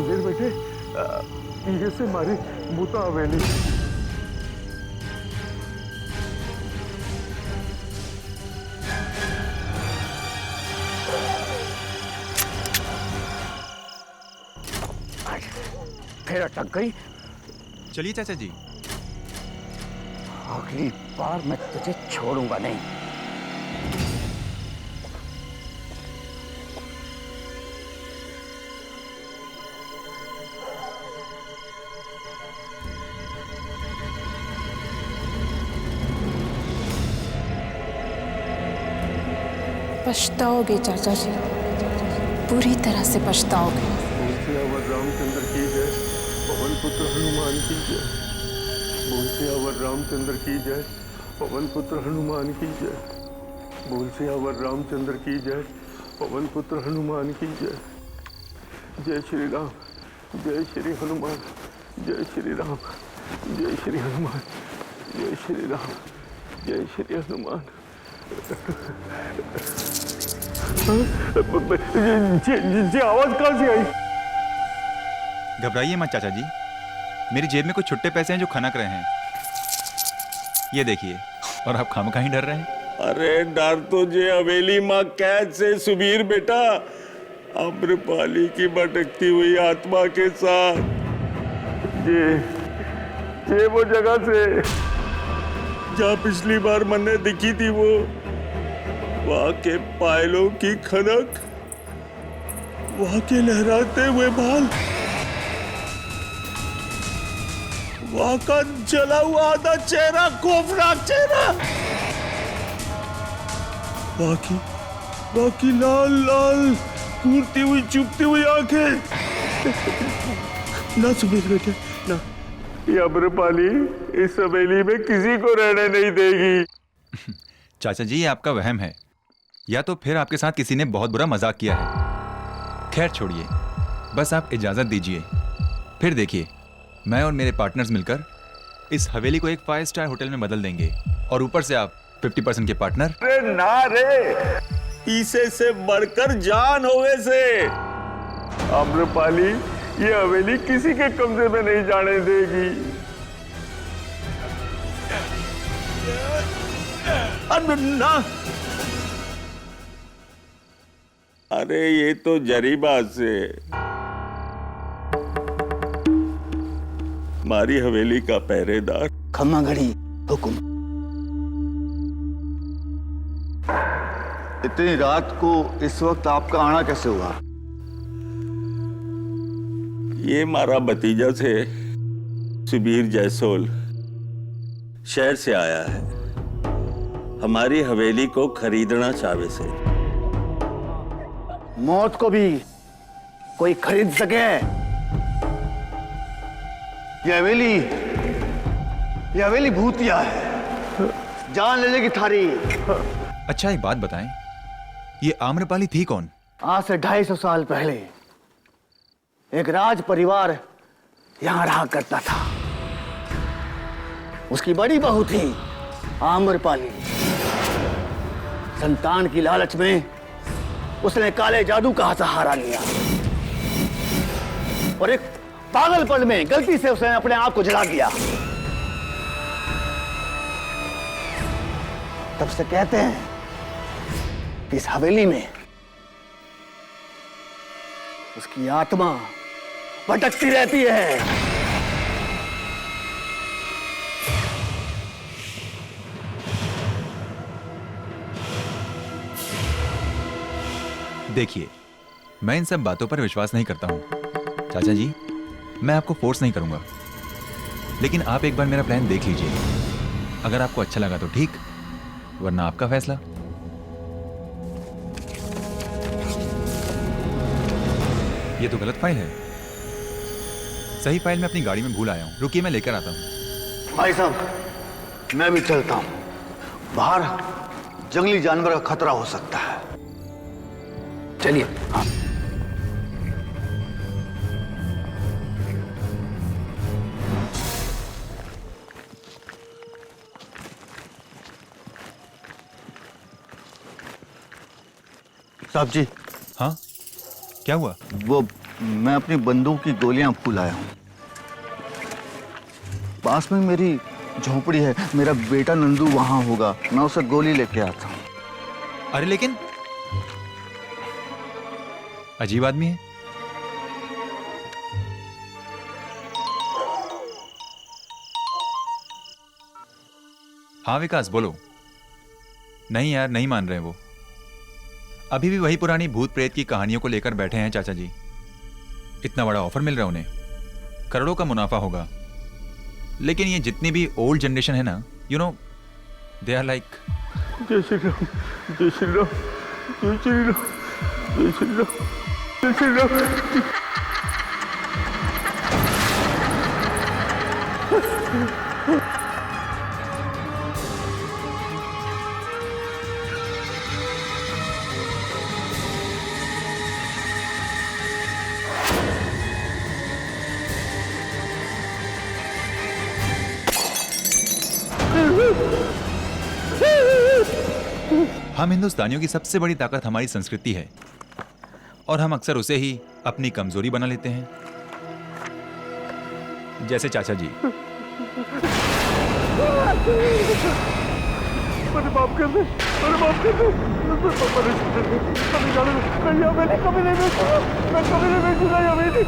सुबीर बेटे ये से मारी मुता हवेली। फिर अटक गई। चलिए चाचा जी। अगली बार मैं तुझे छोड़ूंगा नहीं। पछताओगे चाचा जी, पूरी तरह से पछताओगे। सियावर रामचंद्र की जय, पवन पुत्र हनुमान की जय। बोल सियावर रामचंद्र की जय, पवन पुत्र हनुमान की जय। बोल सियावर रामचंद्र की जय, पवन पुत्र हनुमान की जय। जय श्री राम, जय श्री हनुमान, जय श्री राम, जय श्री हनुमान, जय श्री राम, जय श्री हनुमान। जी आवाज कहां से आई? घबराइए मत चाचा जी, मेरी जेब में कुछ छुट्टे पैसे हैं जो खनक रहे हैं, ये देखिए। और आप खामखा ही डर रहे हैं। अरे डर तो जे हवेली माँ कैद से सुबीर बेटा, अम्रपाली की भटकती हुई आत्मा के साथ। ये वो जगह से जहाँ पिछली बार मैंने दिखी थी, वो वहां के पायलों की खनक, वहां के लहराते हुए बाल, वहां का जला हुआ आधा चेहरा, खौफनाक चेहरा, बाकी लाल लाल कूदती हुई चुभती हुई आंखें। ना सुबीर बेटे ना, ये अम्रपाली इस हवेली में किसी को रहने नहीं देगी। चाचा जी ये आपका वहम है, या तो फिर आपके साथ किसी ने बहुत बुरा मजाक किया है। खैर छोड़िए, बस आप इजाजत दीजिए, फिर देखिए मैं और मेरे पार्टनर्स मिलकर इस हवेली को एक 5 स्टार होटल में बदल देंगे, और ऊपर से आप 50% के पार्टनर। अरे ना रे, पीसे से बढ़कर जान होवे से। अम्रपाली ये हवेली किसी के कब्जे में नहीं जाने देगी। ना, अरे ये तो जरी बात से हमारी हवेली का पहरेदार। खम्मा घड़ी हुकुम। इतनी रात को इस वक्त आपका आना कैसे हुआ? ये हमारा भतीजा से सुबीर जयसोल शहर से आया है, हमारी हवेली को खरीदना चाहे से। मौत को भी कोई खरीद सके? ये हवेली भूतिया है, जान ले लेगी थारी। अच्छा एक बात बताएं, ये आम्रपाली थी कौन? आज से 250 साल पहले एक राज परिवार यहां रहा करता था। उसकी बड़ी बहू थी आम्रपाली। संतान की लालच में उसने काले जादू का सहारा लिया, और एक पागलपन में गलती से उसने अपने आप को जला दिया। तब से कहते हैं कि इस हवेली में उसकी आत्मा भटकती रहती है। देखिए मैं इन सब बातों पर विश्वास नहीं करता हूं चाचा जी, मैं आपको फोर्स नहीं करूंगा, लेकिन आप एक बार मेरा प्लान देख लीजिए। अगर आपको अच्छा लगा तो ठीक, वरना आपका फैसला। ये तो गलत फाइल है, सही फाइल मैं अपनी गाड़ी में भूल आया हूं। रुकिए मैं लेकर आता हूं। भाई साहब मैं भी चलता हूं, बाहर जंगली जानवर का खतरा हो सकता है। चलिए। हाँ। साहब जी। हाँ क्या हुआ? वो मैं अपनी बंदूक की गोलियां भूल आया हूँ। पास में मेरी झोपड़ी है, मेरा बेटा नंदू वहां होगा, मैं उसे गोली लेके आता हूँ। अरे लेकिन अजीब आदमी है। हाँ विकास बोलो। नहीं यार, नहीं मान रहे वो। अभी भी वही पुरानी भूत प्रेत की कहानियों को लेकर बैठे हैं चाचा जी। इतना बड़ा ऑफर मिल रहा है उन्हें, करोड़ों का मुनाफा होगा। लेकिन ये जितनी भी ओल्ड जनरेशन है ना, you know, they are like. जय श्री राम, जय श्री राम, जय श्री राम, जय श्री राम, जय श्री राम। हम हिंदुस्तानियों की सबसे बड़ी ताकत हमारी संस्कृति है और हम अक्सर उसे ही अपनी कमजोरी बना लेते हैं, जैसे चाचा जी। मेरे बाप कर दे, मेरे बाप कर दे, मैं कभी नहीं बेचूंगा, मैं कभी नहीं बेचूंगा ये हवेली।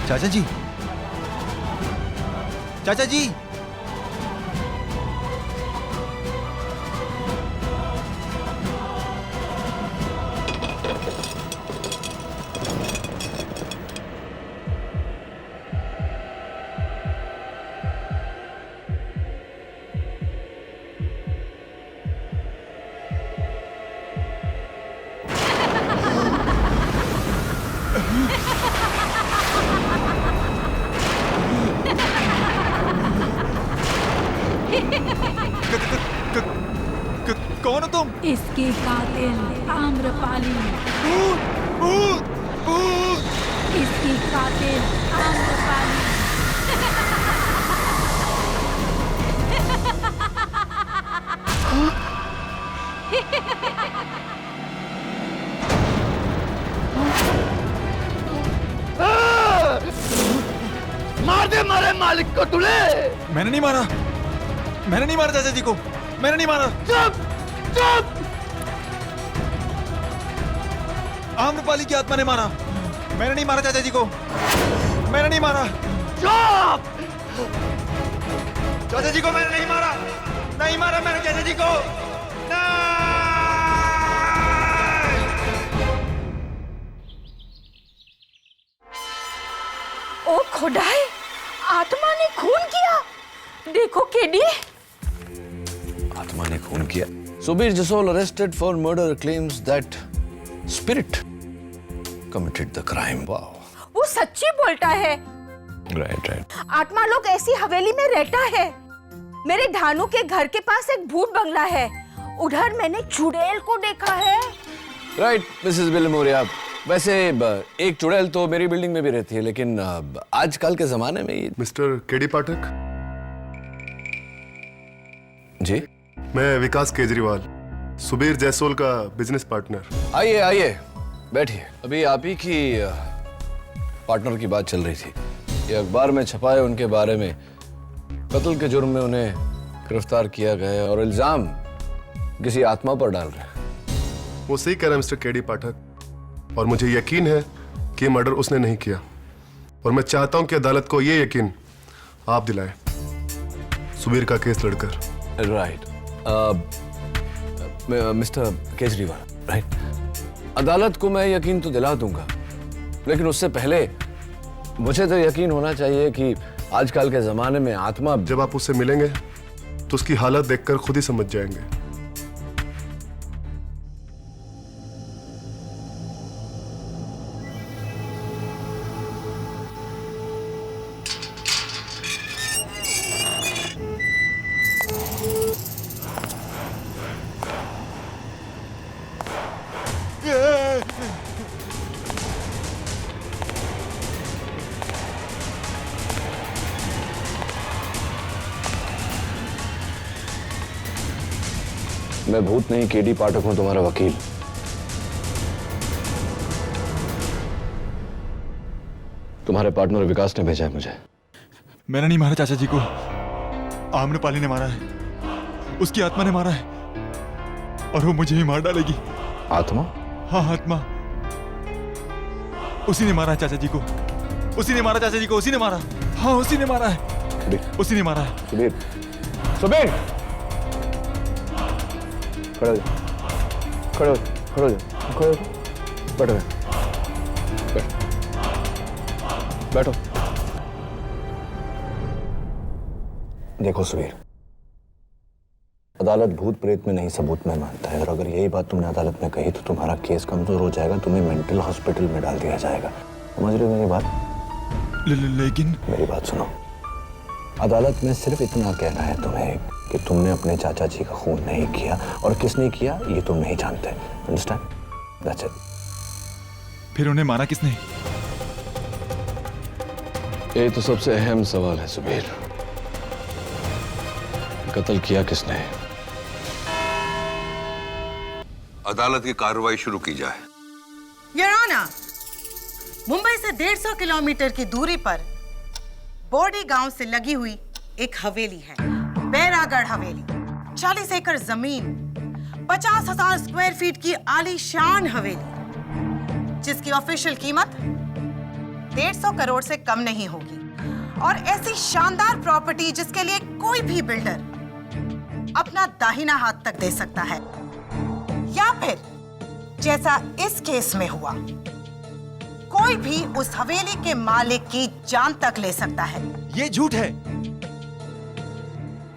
चाचा जी, चाचा जी, कौन हो तुम? इसके कातिल आम्रपाली। इसकी कातिल आम्रपाली। मार दे मारे मालिक को तूने। मैंने नहीं मारा, मैंने नहीं मारा चाचा जी को, मैंने नहीं मारा। चुप चुप। आम्रपाली की आत्मा ने मारा। मैंने नहीं मारा चाचा जी को, मैंने नहीं मारा। चुप। चाचा जी को मैंने नहीं मारा, नहीं मारा मैंने चाचा जी को। ओ खुदाई, आत्मा ने खून किया। देखो केडी। आत्मा ने खून किया। Subir Jasol arrested for murder claims that spirit committed the crime. Wow. वो सच्ची बोलता है। Right, right. आत्मा लोग ऐसी हवेली में रहता है। मेरे धानु के घर के पास एक भूत बंगला है, उधर मैंने चुड़ैल को देखा है। Right, Mrs. Billamoria. वैसे एक चुड़ैल तो मेरी बिल्डिंग में भी रहती है, लेकिन आजकल के जमाने में ये... मिस्टर केडी पाठक। जी, मैं विकास केजरीवाल, सुबीर जयसोल का बिजनेस पार्टनर। आइए आइए बैठिए। अभी आप ही की पार्टनर की बात चल रही थी। ये अखबार में छपा है उनके बारे में, कत्ल के जुर्म में उन्हें गिरफ्तार किया गया है और इल्जाम किसी आत्मा पर डाल रहे हैं। वो सही कह रहा है मिस्टर केडी पाठक, और मुझे यकीन है कि मर्डर उसने नहीं किया, और मैं चाहता हूं कि अदालत को ये यकीन आप दिलाएं सुबीर का केस लड़कर। Right, mister Kejriwal, right. अदालत को मैं यकीन तो दिला दूंगा, लेकिन उससे पहले मुझे तो यकीन होना चाहिए कि आजकल के जमाने में आत्मा... जब आप उससे मिलेंगे तो उसकी हालत देखकर खुद ही समझ जाएंगे। मैं भूत नहीं, केडी पाठक हूं, तुम्हारा वकील। तुम्हारे पार्टनर विकास ने भेजा है मुझे। मैंने नहीं मारा चाचा जी को, आम्रपाली ने मारा है। उसकी आत्मा ने मारा है और वो मुझे ही मार डालेगी। आत्मा? हाँ, आत्मा। उसी ने मारा है चाचा जी को, उसी ने मारा चाचा जी को, उसी ने मारा। हाँ, उसी ने मारा है, उसी ने मारा है। सुबीर, सुबीर, खड़े हो, खड़े हो, खड़े हो, खड़े हो, बैठो, बैठो। देखो सुबीर, अदालत भूत प्रेत में नहीं सबूत में मानता है, और अगर यही बात तुमने अदालत में कही तो तुम्हारा केस कमजोर हो जाएगा, तुम्हें मेंटल हॉस्पिटल में डाल दिया जाएगा। समझ रहे हो मेरी बात? लेकिन मेरी बात सुनो, अदालत में सिर्फ इतना कहना है तुम्हें कि तुमने अपने चाचा जी का खून नहीं किया, और किसने किया ये तुम नहीं जानते। अंडरस्टैंड? That's it. फिर उन्हें मारा किसने? ये तो सबसे अहम सवाल है सुबीर, कत्ल किया किसने? अदालत की कार्रवाई शुरू की जाए। योर ऑनर, मुंबई से 150 किलोमीटर की दूरी पर बोर्डी गांव से लगी हुई एक हवेली है, बैरागढ़ हवेली। 40 एकड़ जमीन, 50,000 स्क्वायर फीट की आलीशान हवेली, जिसकी ऑफिशियल कीमत 150 करोड़ से कम नहीं होगी, और ऐसी शानदार प्रॉपर्टी जिसके लिए कोई भी बिल्डर अपना दाहिना हाथ तक दे सकता है, या फिर जैसा इस केस में हुआ, कोई भी उस हवेली के मालिक की जान तक ले सकता है। ये झूठ है।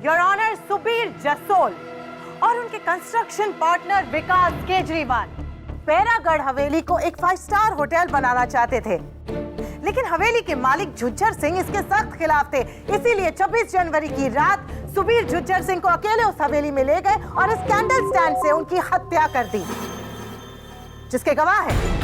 योर ऑनर, सुबीर जसोल और उनके कंस्ट्रक्शन पार्टनर विकास केजरीवाल बैरागढ़ हवेली को एक 5 स्टार होटल बनाना चाहते थे, लेकिन हवेली के मालिक झुज्जर सिंह इसके सख्त खिलाफ थे। इसीलिए 26 जनवरी की रात सुबीर झुज्जर सिंह को अकेले उस हवेली में ले गए और इस कैंडल स्टैंड से उनकी हत्या कर दी, जिसके गवाह हैं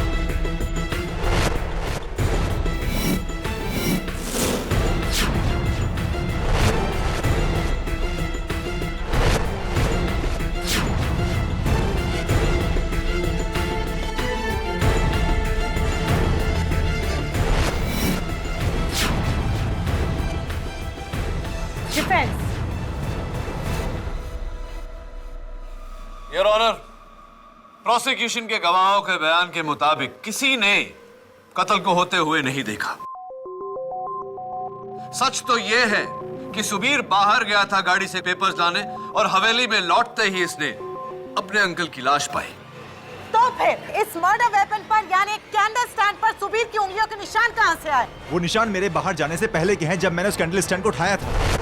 डिफेंस। योर ऑनर, प्रोसिक्यूशन के गवाहों के बयान के मुताबिक किसी ने कत्ल को होते हुए नहीं देखा। सच तो यह है कि सुबीर बाहर गया था गाड़ी से पेपर्स लाने, और हवेली में लौटते ही इसने अपने अंकल की लाश पाई। तो फिर इस मर्डर वेपन पर यानी कैंडल स्टैंड पर सुबीर की उंगलियों के निशान कहां से आए? वो निशान मेरे बाहर जाने से पहले के हैं, जब मैंने उस कैंडल स्टैंड को उठाया था।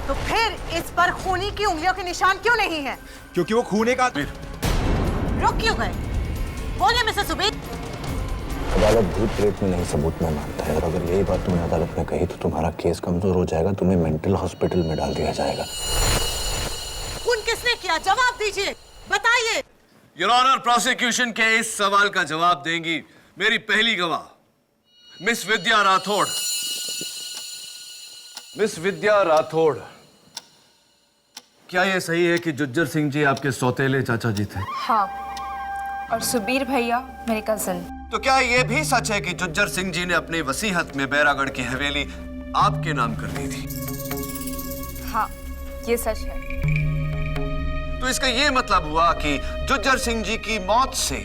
तो फिर इस पर खूनी की उंगलियों के निशान क्यों नहीं है? क्योंकि वो खून का। रुक क्यों गए? बोलिए मिस्टर सुबीर। अदालत भूत प्रेत में नहीं सबूत में मानता है, और अगर यही बात तुमने अदालत में कही तो तुम्हारा केस कमजोर हो जाएगा, तुम्हें मेंटल हॉस्पिटल में डाल दिया जाएगा। खून किसने किया? जवाब दीजिए, बताइए। योर ऑनर, प्रोसिक्यूशन के इस सवाल का जवाब देंगी मेरी पहली गवाह मिस विद्या राठौड़। मिस विद्या राठौड़, क्या यह सही है कि जुज्जर सिंह जी आपके सौतेले चाचा जी थे? हाँ, और सुबीर भैया मेरे कजिन। तो क्या यह भी सच है कि जुज्जर सिंह जी ने अपनी वसीयत में बैरागढ़ की हवेली आपके नाम कर दी थी? हाँ, ये सच है। तो इसका यह मतलब हुआ कि जुज्जर सिंह जी की मौत से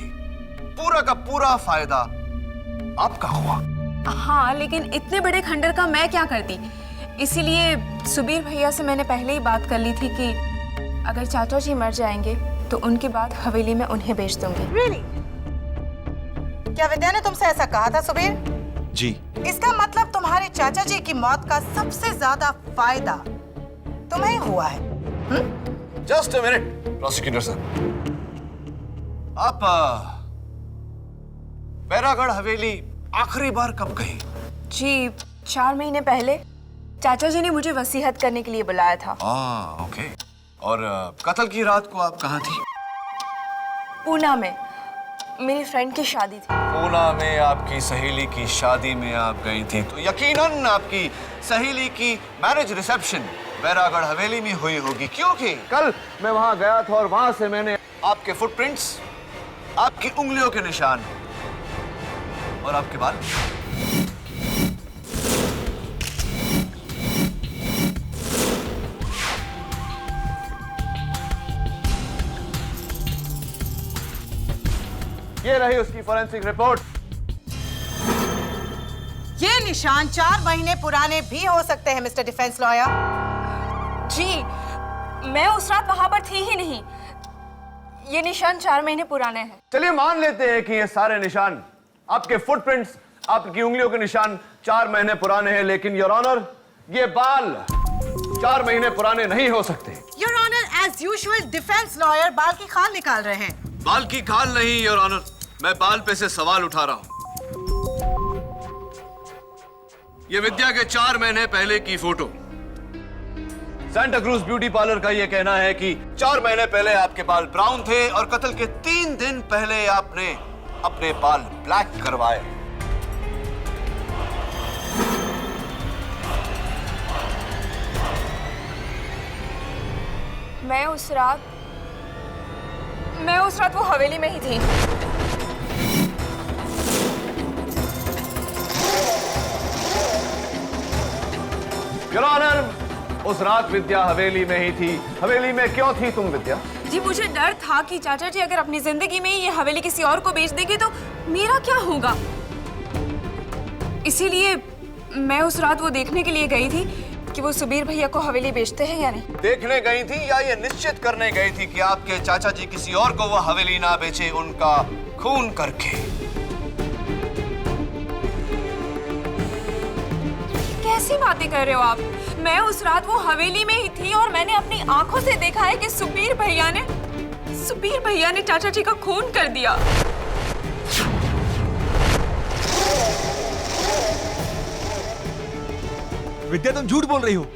पूरा का पूरा फायदा आपका हुआ? हाँ, लेकिन इतने बड़े खंडर का मैं क्या करती? इसीलिए सुबीर भैया से मैंने पहले ही बात कर ली थी कि अगर चाचा जी मर जाएंगे तो उनके बाद हवेली में उन्हें बेच दूंगी। Really? क्या विद्या ने तुमसे ऐसा कहा था सुबीर? जी। इसका मतलब तुम्हारे चाचा जी की मौत का सबसे ज्यादा फायदा तुम्हें हुआ है। Just a minute prosecutor sir, आप बैरागढ़ हवेली आखिरी बार कब गई? जी, 4 महीने पहले चाचा जी ने मुझे वसीयत करने के लिए बुलाया था। ओके। और कत्ल की रात को आप कहाँ थी? पूना में मेरी फ्रेंड की शादी थी। पूना में आपकी सहेली की शादी में आप गई थी, तो यकीनन आपकी सहेली की मैरिज रिसेप्शन बैरागढ़ हवेली में हुई होगी, क्योंकि कल मैं वहां गया था और वहां से मैंने आपके फुटप्रिंट्स, आपकी उंगलियों के निशान और आपके बाल। ये रही उसकी फॉरेंसिक रिपोर्ट। ये निशान 4 महीने पुराने भी हो सकते हैं मिस्टर डिफेंस लॉयर। जी, मैं उस रात वहां पर थी ही नहीं। ये निशान 4 महीने पुराने हैं। चलिए मान लेते हैं कि ये सारे निशान, आपके फुटप्रिंट्स, आपकी उंगलियों के निशान 4 महीने पुराने हैं, लेकिन योर ऑनर, ये बाल 4 महीने पुराने नहीं हो सकते। Your honour, as usual defence lawyer बाल की खाल निकाल रहे हैं। बाल की खाल नहीं योर ऑनर, मैं बाल पे से सवाल उठा रहा हूं। ये विद्या के 4 महीने पहले की photo. Santa cruise beauty parlour का ये कहना है कि 4 महीने पहले आपके बाल ब्राउन थे और कत्ल के 3 दिन पहले आपने अपने बाल ब्लैक करवाए। मैं उस रात वो हवेली में ही थी। योर ऑनर, उस रात विद्या हवेली में ही थी। हवेली में क्यों थी तुम विद्या? जी, मुझे डर था कि चाचा जी अगर अपनी जिंदगी में ये हवेली किसी और को बेच देंगे तो मेरा क्या होगा। इसीलिए मैं उस रात वो देखने के लिए गई थी कि वो सुबीर भैया को हवेली बेचते हैं या नहीं। देखने गई थी या ये निश्चित करने गई थी कि आपके चाचा जी किसी और को वो हवेली ना बेचे, उनका खून करके? कैसी बातें कर रहे हो आप? मैं उस रात वो हवेली में ही थी और मैंने अपनी आंखों से देखा है कि सुबीर भैया ने चाचा जी का खून कर दिया। विद्या, तुम झूठ बोल रही हो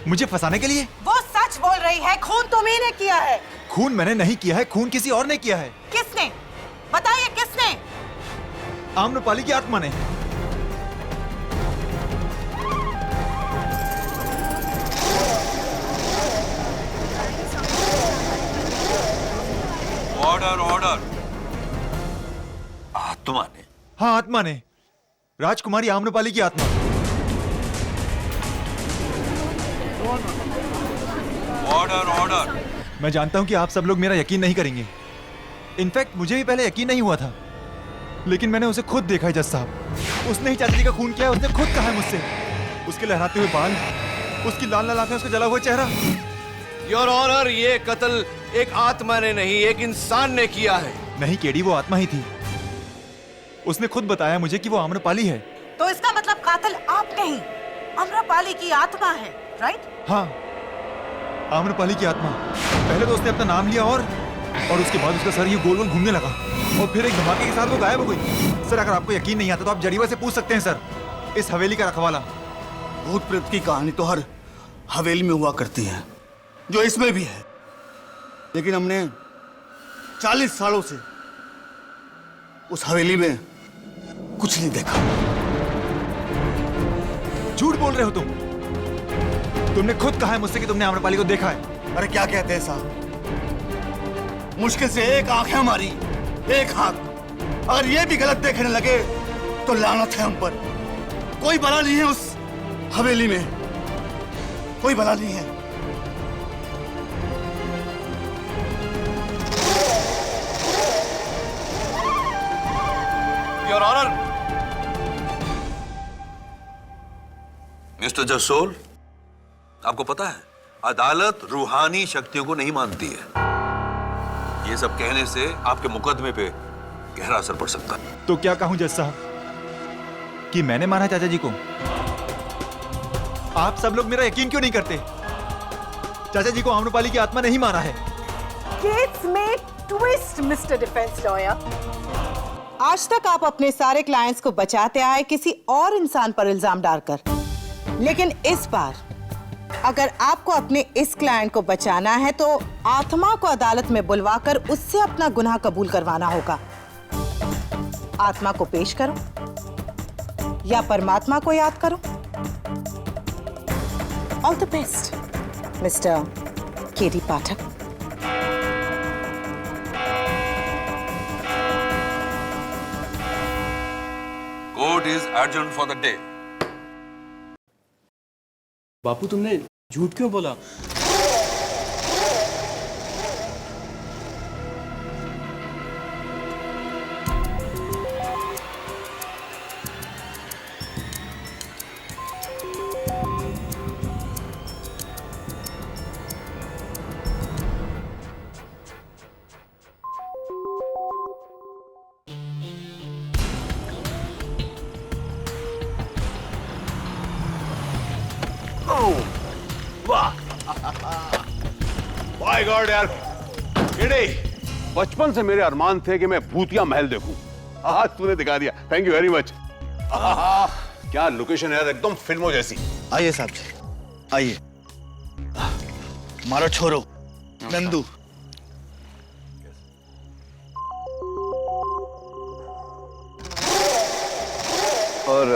मुझे फंसाने के लिए। वो सच बोल रही है, खून तुम्ही ने किया है। खून मैंने नहीं किया है, खून किसी और ने किया है। किसने? बताइए किसने? आम्रपाली की आत्मा ने। Order order. आत्मा ने? हाँ, आत्मा ने, राजकुमारी आम्रपाली की आत्मा। Order order. मैं जानता हूं कि आप सब लोग मेरा यकीन नहीं करेंगे। इनफैक्ट मुझे भी पहले यकीन नहीं हुआ था, लेकिन मैंने उसे खुद देखा है जज साहब। उसने ही चाचा जी का खून किया है। उसने खुद कहा है मुझसे। उसके लहराते हुए बाल, उसकी लाल लाल आंखें, उसका जला हुआ चेहरा। योर ऑनर, ये कत्ल एक आत्मा ने नहीं, एक इंसान ने किया है। नहीं केडी, वो आत्मा ही थी। उसने खुद बताया मुझे कि वो आम्रपाली है। तो इसका मतलब कातिल आप नहीं, आम्रपाली की आत्मा है, राइट? हाँ, आम्रपाली की आत्मा। पहले तो उसने अपना नाम लिया और उसके बाद उसका सर ये गोल गोल घूमने लगा और फिर एक धमाके के साथ वो गायब हो गई। सर, अगर आपको यकीन नहीं आता तो आप जरीवा से पूछ सकते हैं सर, इस हवेली का रखवाला। भूत प्रेत की कहानी तो हर हवेली में हुआ करती है, जो इसमें भी है, लेकिन हमने 40 सालों से उस हवेली में कुछ नहीं देखा। झूठ बोल रहे हो तुम। तुमने खुद कहा है मुझसे कि तुमने आम्रपाली को देखा है। अरे क्या कहते हैं साहब, मुश्किल से एक आंख है हमारी, एक हाथ। अगर ये भी गलत देखने लगे तो लानत है हम पर। कोई भला नहीं है उस हवेली में, कोई भला नहीं है। Your honour. मिस्टर जसोल, आपको पता है अदालत रूहानी शक्तियों को नहीं मानती है। ये सब कहने से आपके मुकदमे पे गहरा असर पड़ सकता है। तो क्या कहूं जज साहब कि मैंने मारा चाचा जी को? आप सब लोग मेरा यकीन क्यों नहीं करते? चाचा जी को आम्रपाली की आत्मा नहीं मारा है। केस में ट्विस्ट मिस्टर डिफेंस लॉयर। आज तक आप अपने सारे क्लाइंट्स को बचाते आए किसी और इंसान पर इल्जाम डालकर, लेकिन इस बार अगर आपको अपने इस क्लाइंट को बचाना है तो आत्मा को अदालत में बुलवाकर उससे अपना गुनाह कबूल करवाना होगा। आत्मा को पेश करो या परमात्मा को याद करो। All the best mister K D Pathak. Court is adjourn for the day. Bapu तुमने झूठ क्यों बोला? माय गॉड यार, बचपन से मेरे अरमान थे कि मैं भूतिया महल देखूं। आज तूने दिखा दिया, थैंक यू वेरी मच। क्या लोकेशन है यार, एकदम फिल्मों जैसी। आइए साहब जी, आइए। मारो छोरो नंदू। और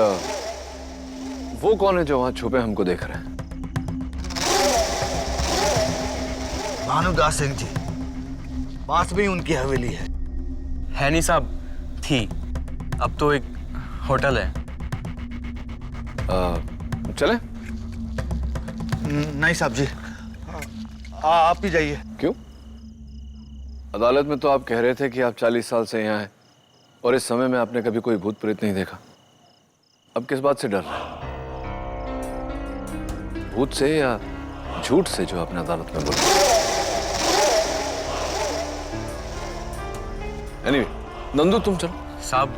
वो कौन है जो वहां छुपे हमको देख रहे हैं? भानुदास सिंह जी, पास में ही उनकी हवेली है नहीं साहब, थी, अब तो एक होटल है। चले? नहीं साहब जी, आप ही जाइए। क्यों? अदालत में तो आप कह रहे थे कि आप 40 साल से यहाँ हैं और इस समय में आपने कभी कोई भूत प्रेत नहीं देखा। अब किस बात से डर रहे हैं? भूत से या झूठ से जो आपने अदालत में बोला? Anyway, नंदू तुम चलो। साहब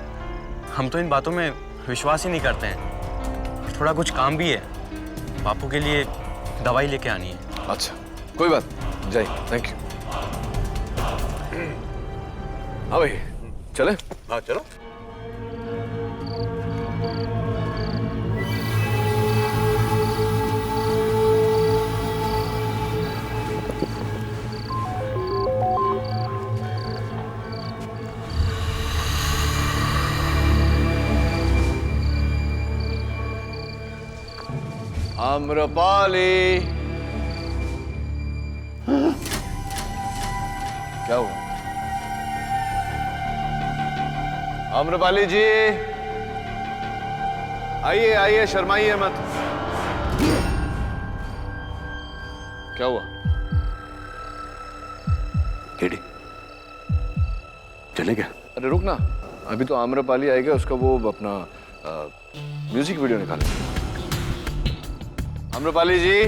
हम तो इन बातों में विश्वास ही नहीं करते हैं। थोड़ा कुछ काम भी है, बापू के लिए दवाई लेके आनी है। अच्छा कोई बात, जय, थैंक यू। हाँ भाई चले? हाँ चलो। आम्रपाली, क्या हुआ? आम्रपाली जी आइए आइए, शर्माइए मत। क्या हुआ? केडी चले क्या? अरे रुक ना, अभी तो आम्रपाली आएगा, उसका वो अपना म्यूजिक वीडियो निकाले। आम्रपाली जी,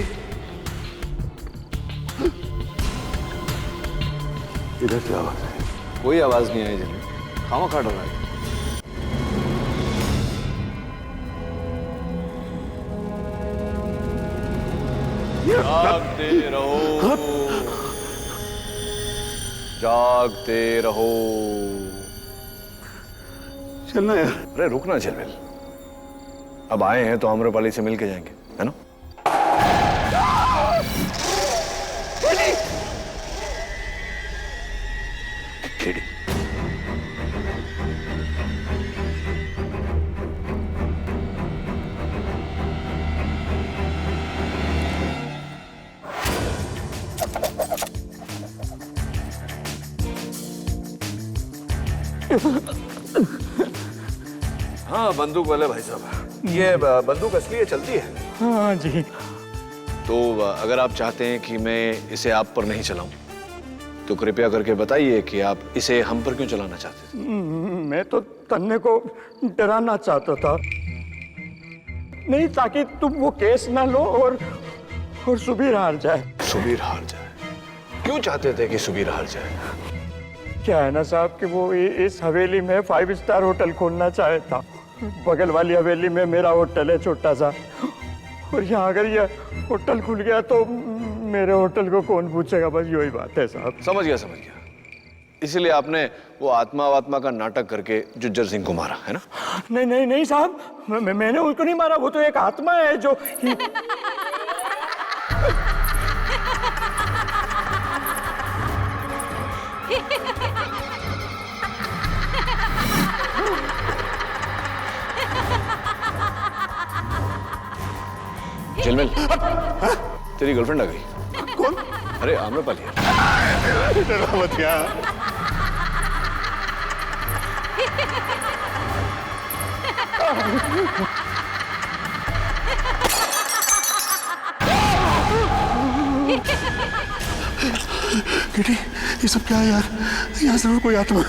इधर से आवाज है। कोई आवाज नहीं आई जिन्हें, खामा खा डरा है। जागते रहो, जागते रहो। चलना यार। अरे रुकना झलमेल, अब आए हैं तो आम्रपाली से मिल के जाएंगे, है ना? केडी हाँ बंदूक वाले भाई साहब, ये बंदूक असली है, चलती है? हाँ जी। तो अगर आप चाहते हैं कि मैं इसे आप पर नहीं चलाऊं तो कृपया करके बताइए कि आप इसे हम पर क्यों चलाना चाहते थे? मैं तो तन्ने को डराना चाहता था, नहीं ताकि तुम वो केस ना लो और सुबीर हार जाए। सुबीर हार जाए? क्यों चाहते थे कि सुबीर हार जाए? क्या है ना साहब कि वो इस हवेली में 5 स्टार होटल खोलना चाहता था। बगल वाली हवेली में मेरा होटल है छोटा सा, और यहाँ अगर ये होटल खुल गया तो मेरे होटल को कौन पूछेगा, बस यही बात है साहब। समझ गया समझ गया, इसीलिए आपने वो आत्मा का नाटक करके जुज्जर सिंह को मारा, है ना? नहीं नहीं नहीं साहब, मैंने उसको नहीं मारा, वो तो एक आत्मा है जो झिलमिल, तेरी गर्लफ्रेंड आ गई। कौन? अरे आम्रपाली। मत किटी, ये सब क्या है यार? यहाँ जरूर कोई आत्मा।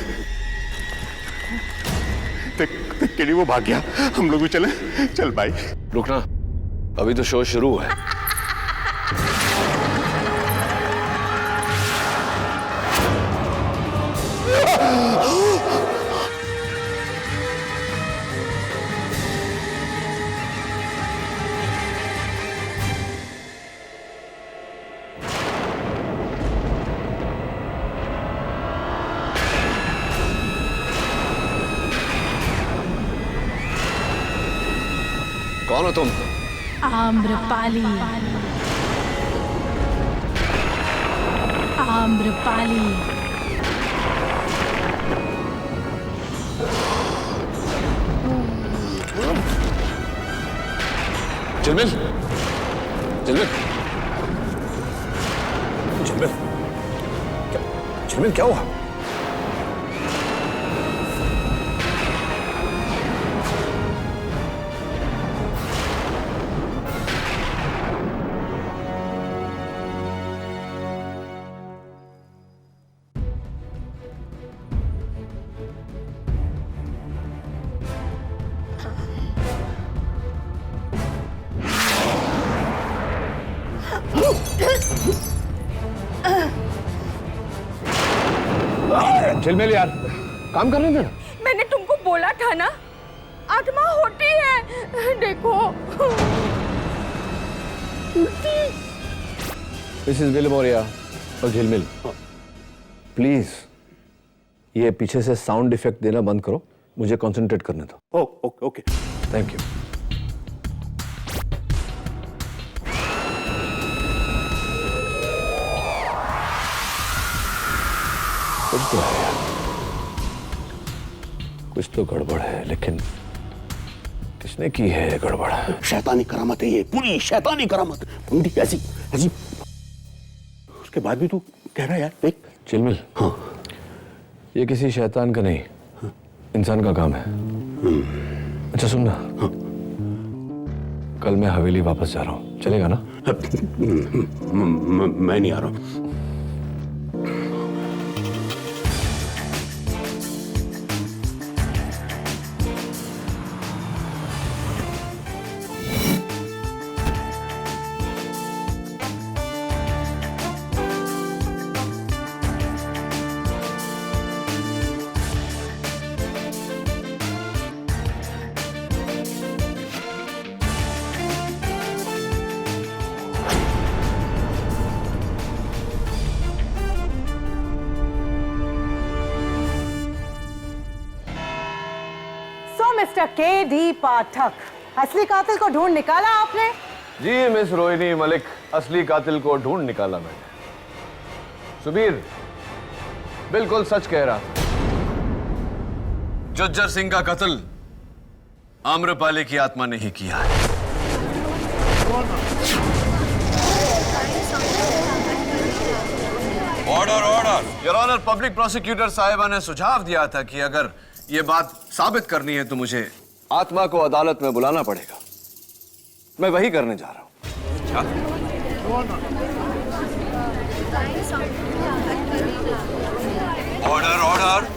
देख किटी, वो भाग गया। हम लोग भी चले। चल भाई। रुकना, अभी तो शो शुरू है। कौन हो तुम? आम्रपाली। आम्रपाली। झिलमिल, झिलमिल, झिलमिल, झिलमिल क्या हुआ? झिलमिल यार, काम करने देना। मैंने तुमको बोला था ना, आत्मा होती है। देखो। मिसेस विलमोरिया और झिलमिल, प्लीज ये पीछे से साउंड इफेक्ट देना बंद करो, मुझे कंसंट्रेट करने दो। ओके। Thank you. कुछ तो है यार, कुछ तो गड़बड़ है, लेकिन किसने की है गड़बड़? शैतानी करामत है ये, पूरी शैतानी करामत। ऐसी ऐसी उसके बाद भी तू कह रहा है यार। देख झिलमिल, हाँ, ये किसी शैतान का नहीं, इंसान का काम है। अच्छा सुनना, कल मैं हवेली वापस जा रहा हूँ, चलेगा ना? मैं नहीं आ रहा हूँ। Mister KD. पाठक, असली कातिल को ढूंढ निकाला आपने? जी मिस रोहिणी मलिक, असली कातिल को ढूंढ निकाला मैंने। सुबीर बिल्कुल सच कह रहा था। जुज्जर सिंह का कत्ल आम्रपाली की आत्मा ने ही किया है। Order order. Your honour, public prosecutor साहिबा ने सुझाव दिया था कि अगर ये बात साबित करनी है तो मुझे आत्मा को अदालत में बुलाना पड़ेगा। मैं वही करने जा रहा हूं। Order order.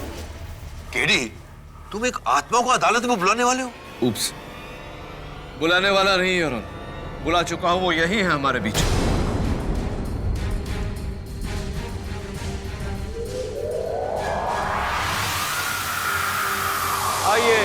केडी, तुम एक आत्मा को अदालत में बुलाने वाले हो? उप्स, बुलाने वाला नहीं योर ऑनर, बुला चुका हूं, वो यही है हमारे बीच। आइए।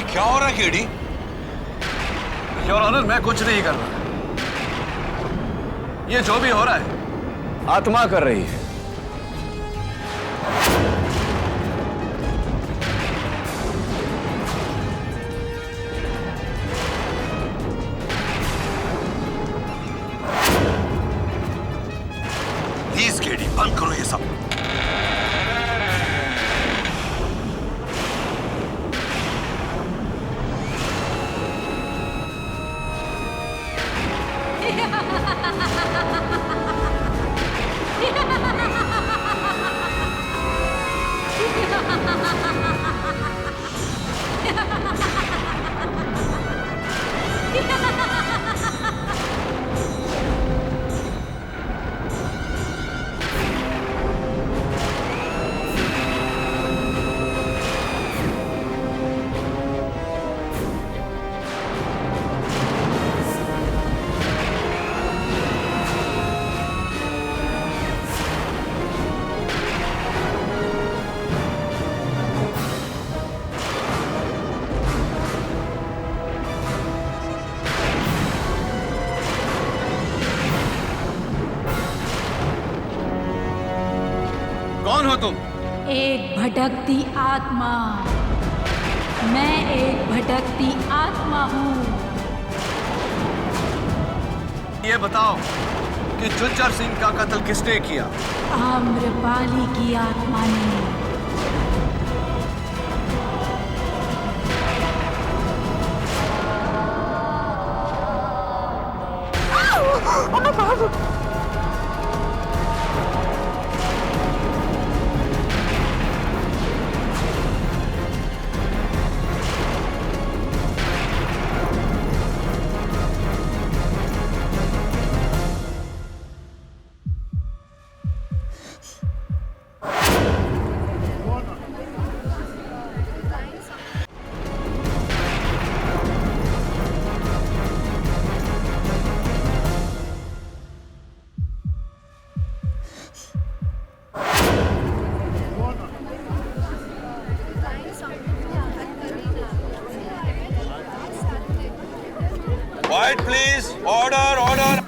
क्या हो रहा है केडी? योर ऑनर, मैं कुछ नहीं कर रहा। ये जो भी हो रहा है आत्मा कर रही है। प्लीज केडी, बंद करो ये सब। कौन हो तुम? एक भटकती आत्मा। मैं एक भटकती आत्मा हूँ। ये बताओ कि जुज्जर सिंह का कत्ल किसने किया? आम्रपाली की आत्मा ने। Quite please, order order.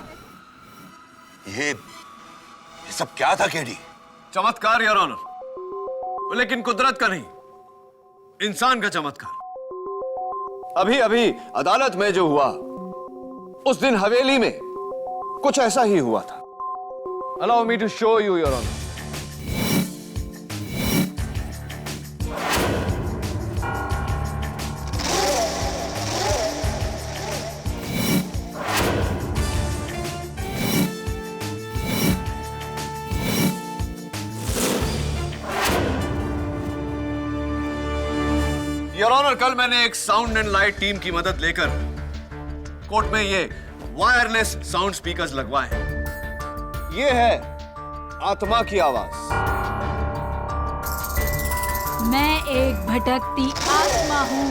ये सब क्या था केडी? चमत्कार योर ऑनर, लेकिन कुदरत का नहीं, इंसान का चमत्कार। अभी अभी अदालत में जो हुआ, उस दिन हवेली में कुछ ऐसा ही हुआ था। Allow me to show you your honour. Your honour, कल मैंने एक साउंड एंड लाइट टीम की मदद लेकर कोर्ट में ये वायरलेस साउंड स्पीकर्स लगवाए। ये है आत्मा की आवाज। मैं एक भटकती आत्मा हूँ।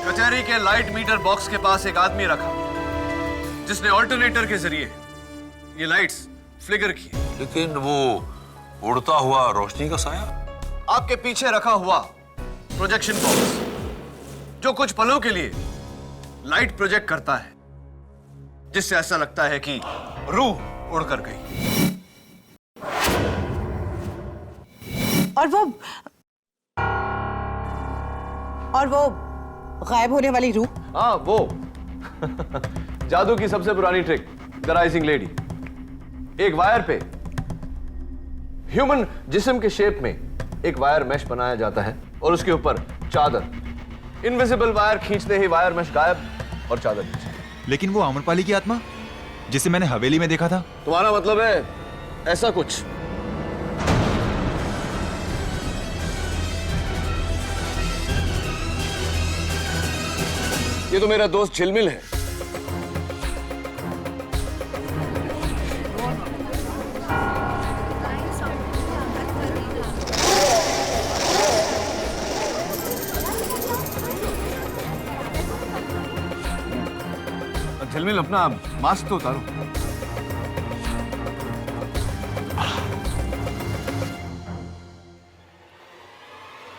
कचहरी के लाइट मीटर बॉक्स के पास एक आदमी रखा जिसने ऑल्टरनेटर के जरिए ये लाइट्स फ्लिकर की। लेकिन वो उड़ता हुआ रोशनी का साया आपके पीछे रखा हुआ प्रोजेक्शन बॉक्स जो कुछ पलों के लिए लाइट प्रोजेक्ट करता है, जिससे ऐसा लगता है कि रूह उड़कर गई। और वो गायब होने वाली रूह? हाँ, वो जादू की सबसे पुरानी ट्रिक, द राइजिंग लेडी। एक वायर पे ह्यूमन जिस्म के शेप में एक वायर मैश बनाया जाता है और उसके ऊपर चादर। इनविजिबल वायर खींचते ही वायर मैश गायब और चादर नीचे। लेकिन वो आम्रपाली की आत्मा जिसे मैंने हवेली में देखा था। तुम्हारा मतलब है ऐसा कुछ? ये तो मेरा दोस्त झिलमिल है। झिलमिल अपना मास्क तो उतारो।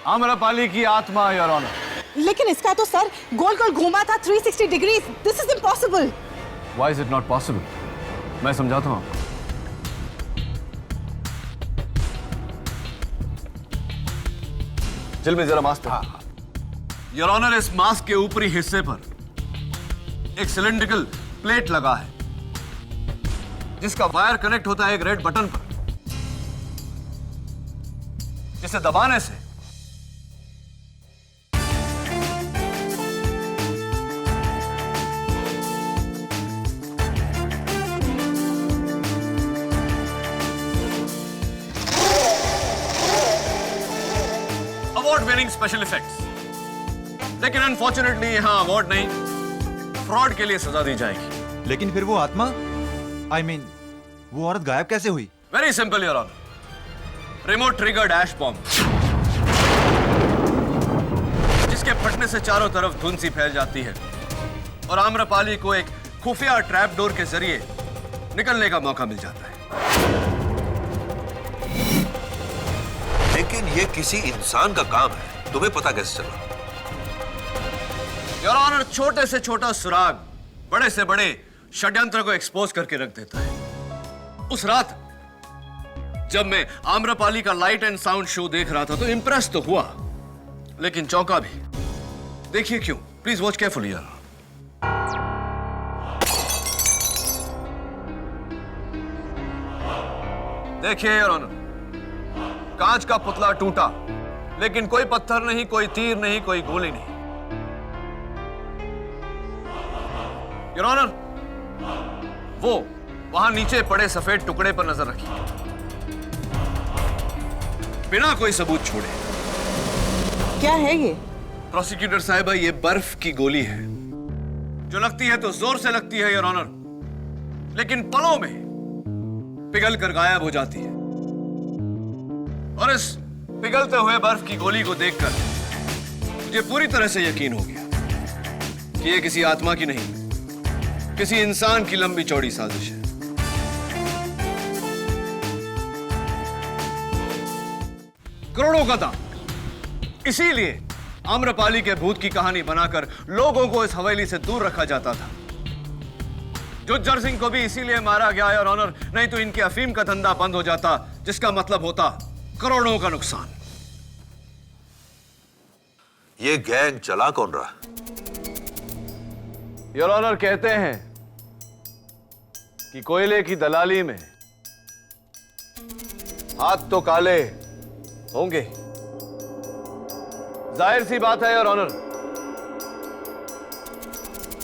आम्रपाली की आत्मा, योर ऑनर। लेकिन इसका तो सर गोल गोल घूमा था 360 degree. This is impossible. Why is it not possible? मैं समझाता हूं। झिलमिल जरा मास्क। योर ऑनर, इस मास्क के ऊपरी हिस्से पर एक सिलेंड्रिकल प्लेट लगा है जिसका वायर कनेक्ट होता है एक रेड बटन पर, जिसे दबाने से अवार्ड विनिंग स्पेशल इफेक्ट्स। लेकिन अनफॉर्चुनेटली यहां अवार्ड नहीं, फ्रॉड के लिए सजा दी जाएगी। लेकिन फिर वो आत्मा, I mean, वो औरत गायब कैसे हुई? Very simple your honour. Remote trigger dash bomb, जिसके फटने से चारों तरफ धुंध सी फैल जाती है और आम्रपाली को एक खुफिया ट्रैप डोर के जरिए निकलने का मौका मिल जाता है। लेकिन ये किसी इंसान का काम है, तुम्हें पता कैसे चला? योर ऑनर, छोटे से छोटा सुराग बड़े से बड़े षड्यंत्र को एक्सपोज करके रख देता है। उस रात जब मैं आम्रपाली का लाइट एंड साउंड शो देख रहा था तो इंप्रेस तो हुआ, लेकिन चौंका भी। देखिए क्यों, प्लीज वॉच केयरफुली यार। देखिए योर ऑनर, कांच का पुतला टूटा, लेकिन कोई पत्थर नहीं, कोई तीर नहीं, कोई गोली नहीं। योर ऑनर, वो वहां नीचे पड़े सफेद टुकड़े पर नजर रखिए, बिना कोई सबूत छोड़े। क्या है ये? प्रोसिक्यूटर साहिबा, ये बर्फ की गोली है जो लगती है तो जोर से लगती है योर ऑनर, लेकिन पलों में पिघल कर गायब हो जाती है। और इस पिघलते हुए बर्फ की गोली को देखकर मुझे पूरी तरह से यकीन हो गया कि ये किसी आत्मा की नहीं, किसी इंसान की लंबी चौड़ी साजिश है। करोड़ों का दाम। इसीलिए आम्रपाली के भूत की कहानी बनाकर लोगों को इस हवेली से दूर रखा जाता था। जुज्जर सिंह को भी इसीलिए मारा गया और ऑनर, नहीं तो इनके अफीम का धंधा बंद हो जाता, जिसका मतलब होता करोड़ों का नुकसान। ये गैंग चला कौन रहा? योर ऑनर, कहते हैं कि कोयले की दलाली में हाथ तो काले होंगे। जाहिर सी बात है योर ऑनर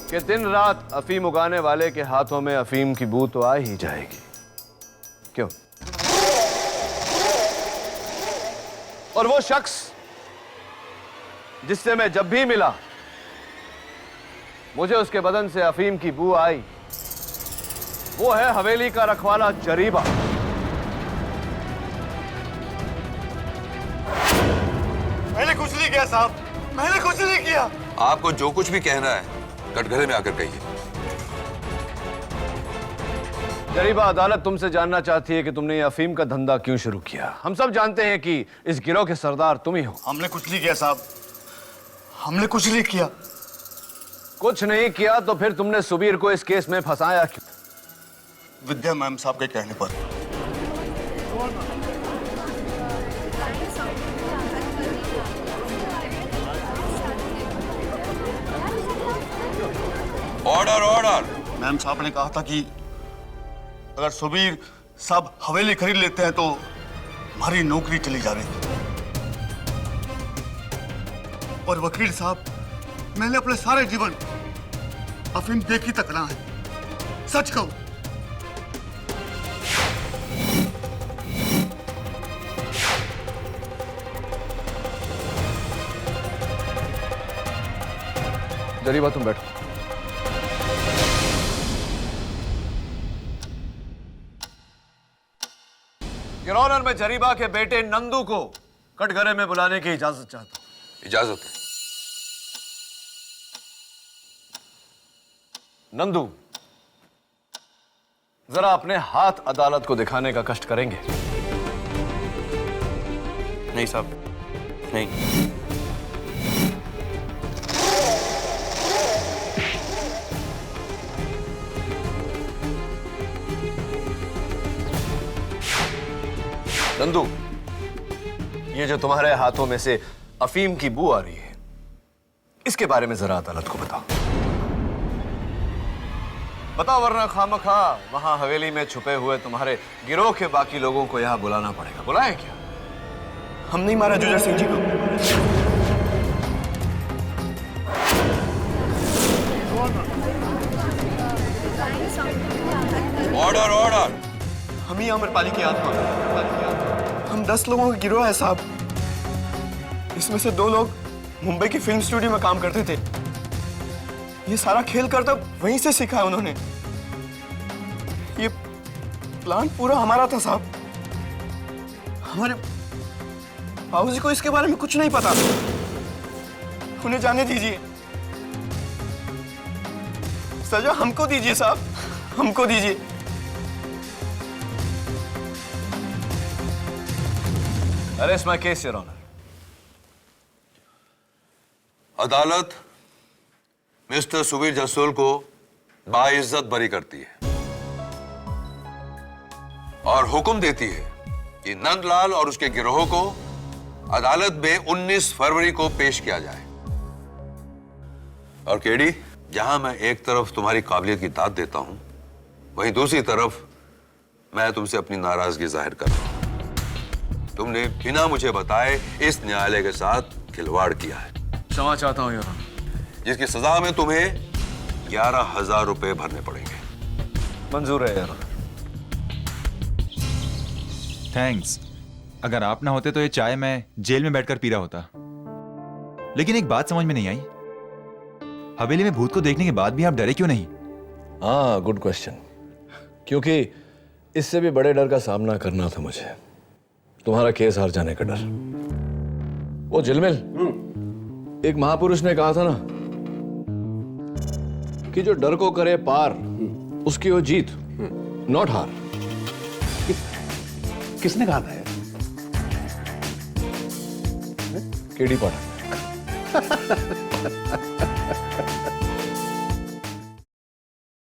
कि दिन रात अफीम उगाने वाले के हाथों में अफीम की बू तो आ ही जाएगी। क्यों? और वो शख्स जिससे मैं जब भी मिला मुझे उसके बदन से अफीम की बू आई, वो है हवेली का रखवाला जरीबा। मैंने कुछ नहीं किया साहब, मैंने कुछ नहीं किया। आपको जो कुछ भी कहना है कटघरे में आकर कहिए। जरीबा, अदालत तुमसे जानना चाहती है कि तुमने ये अफीम का धंधा क्यों शुरू किया। हम सब जानते हैं कि इस गिरोह के सरदार तुम ही हो। हमने कुछ नहीं किया साहब, हमने कुछ नहीं किया। कुछ नहीं किया तो फिर तुमने सुबीर को इस केस में फंसाया क्यों? विद्या मैम साहब के कहने पर। Order order. मैम साहब ने कहा था कि अगर सुबीर साहब हवेली खरीद लेते हैं तो हमारी नौकरी चली जाएगी। और वकील साहब, मैंने अपने सारे जीवन अफीम देखी तक रहा है, सच कहूं। जरीबा, तुम बैठो। योर ऑनर, मैं जरीबा के बेटे नंदू को कटघरे में बुलाने की इजाजत चाहता हूं। इजाजत है। नंदू, जरा अपने हाथ अदालत को दिखाने का कष्ट करेंगे? नहीं साहब, नहीं। नंदू, ये जो तुम्हारे हाथों में से अफीम की बू आ रही है, इसके बारे में जरा अदालत को बताओ। बताओ, वरना खामखा वहां हवेली में छुपे हुए तुम्हारे गिरोह के बाकी लोगों को यहां बुलाना पड़ेगा। बुलाए क्या? हम नहीं मारा जुजर सिंह जी को। Order order. हम ही अमरपाली की आत्मा। हम 10 लोगों का गिरोह है साहब। इसमें से 2 लोग मुंबई की फिल्म स्टूडियो में काम करते थे। ये सारा खेल करता वहीं से सीखा है उन्होंने। ये प्लान पूरा हमारा था साहब। हमारे बाबूजी को इसके बारे में कुछ नहीं पता। उन्हें जाने दीजिए। सजा हमको दीजिए साहब, हमको दीजिए। I rest my case, your honour. अदालत मिस्टर सुबीर जसोल को बाइज्जत बरी करती है और हुक्म देती है कि नंदलाल और उसके गिरोह को अदालत में 19 फरवरी को पेश किया जाए। और केडी, जहां मैं एक तरफ तुम्हारी काबिलियत की दाद देता हूं, वहीं दूसरी तरफ मैं तुमसे अपनी नाराजगी जाहिर कर रहा हूं। तुमने बिना मुझे बताए इस न्यायालय के साथ खिलवाड़ किया है। क्षमा चाहता हूं योर ऑनर। जिसकी सजा में तुम्हें 11,000 रुपए भरने पड़ेंगे। मंजूर है योर ऑनर। थैंक्स। अगर आप ना होते तो ये चाय मैं जेल में बैठकर पी रहा होता। लेकिन एक बात समझ में नहीं आई, हवेली में भूत को देखने के बाद भी आप डरे क्यों नहीं? हाँ, गुड क्वेश्चन। क्योंकि इससे भी बड़े डर का सामना करना था मुझे, तुम्हारा केस हार जाने का डर। वो झिलमिल, एक महापुरुष ने कहा था ना कि जो डर को करे पार उसकी हो जीत, नॉट हार। किसने कहा था यार? केडी पाठक।